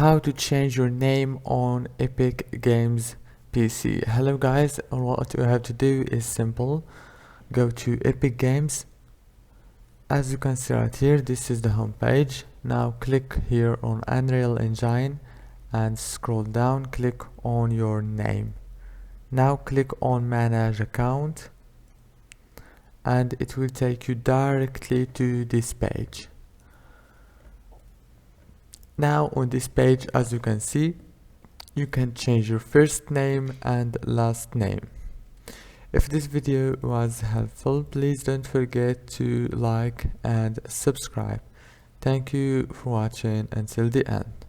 how to change your name on Epic Games PC. Hello guys, what you have to do is simple. Go to Epic Games. As you can see right here, this is the home page. Now click here on Unreal Engine and scroll down, click on your name. Now click on Manage Account and it will take you directly to this page. Now on this page, as you can see, you can change your first name and last name. If this video was helpful, please don't forget to like and subscribe. Thank you for watching until the end.